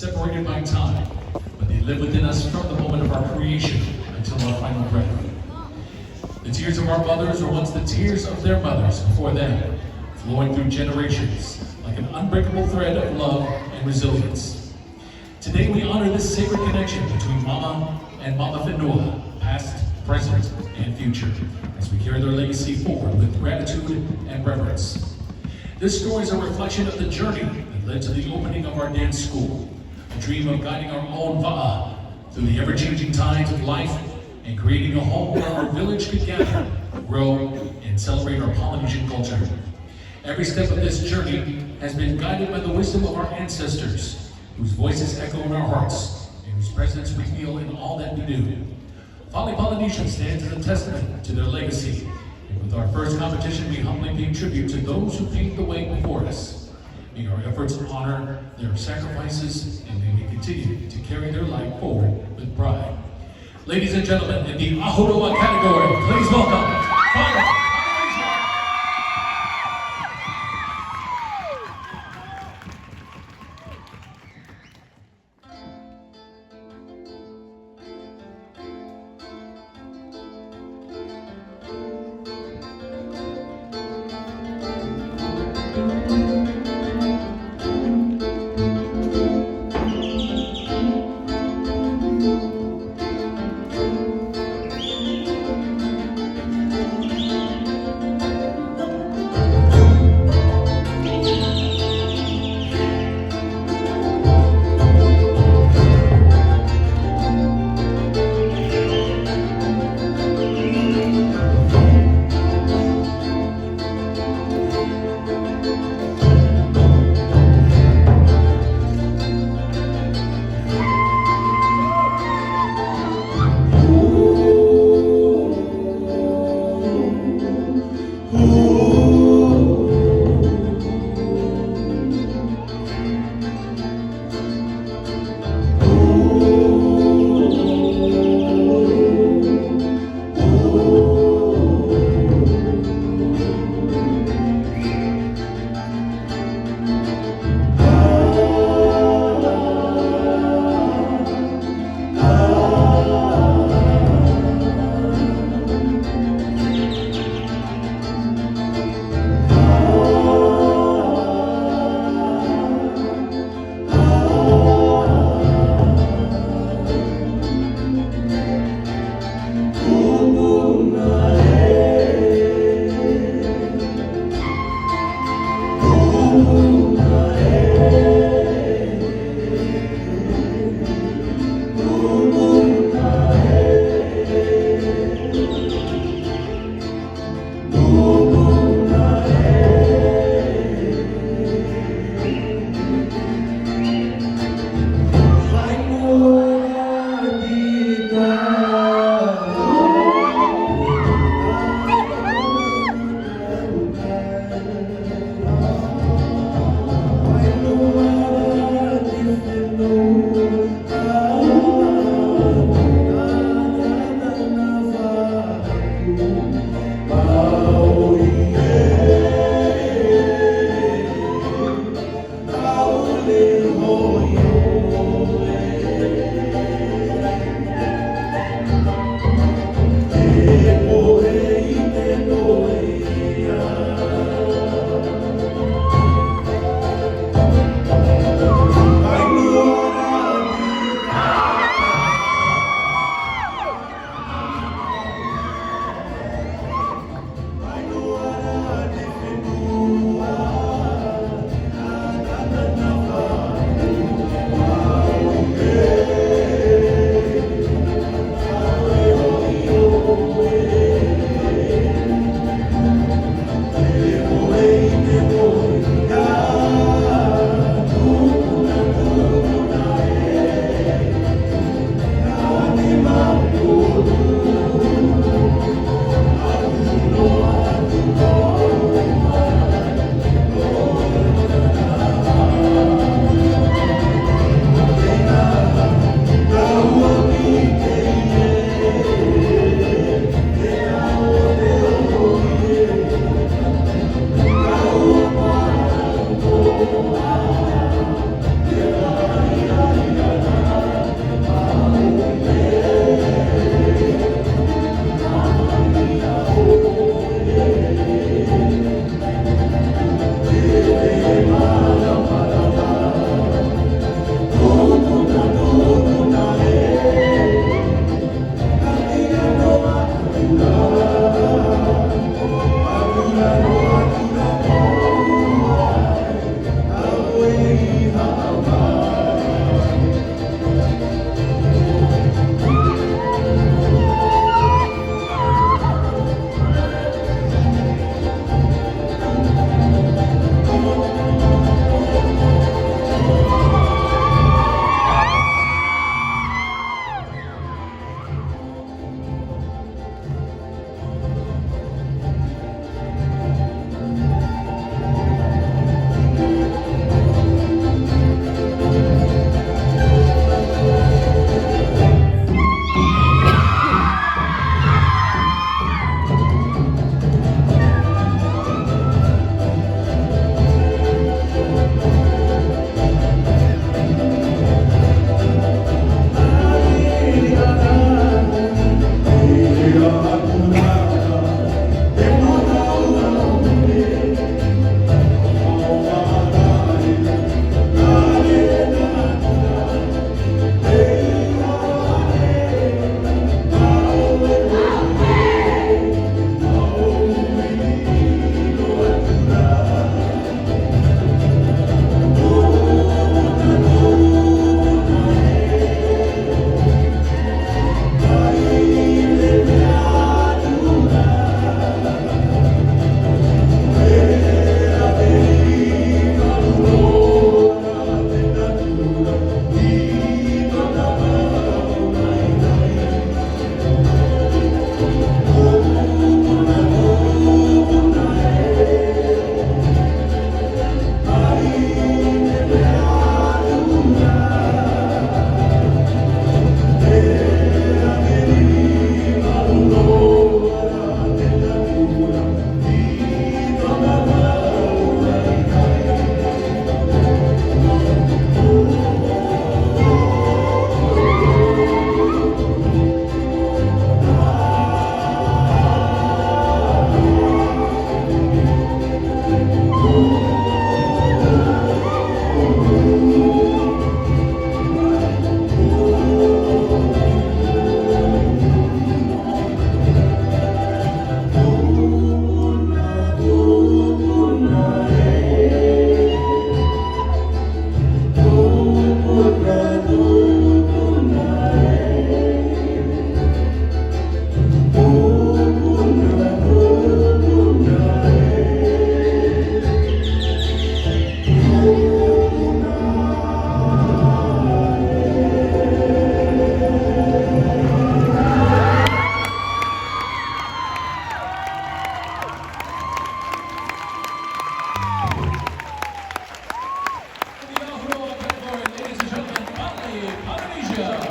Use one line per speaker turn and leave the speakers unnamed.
separated by time, but they live within us from the moment of our creation until our final breath. The tears of our mothers are once the tears of their mothers before them, flowing through generations like an unbreakable thread of love and resilience. Today we honor this sacred connection between Mama and Mama Whenua, past, present, and future, as we carry their legacy forward with gratitude and reverence. This story is a reflection of the journey that led to the opening of our dance school, a dream of guiding our own Va'a through the ever-changing tides of life and creating a home where our village could gather, grow, and celebrate our Polynesian culture. Every step of this journey has been guided by the wisdom of our ancestors, whose voices echo in our hearts, and whose presence we feel in all that we do. Fale Polynesian stands as a testament to their legacy, and with our first competition, we humbly pay tribute to those who paved the way before us. May our efforts honor their sacrifices, and may we continue to carry their light forward with pride. Ladies and gentlemen, in the Ahuroa category, please welcome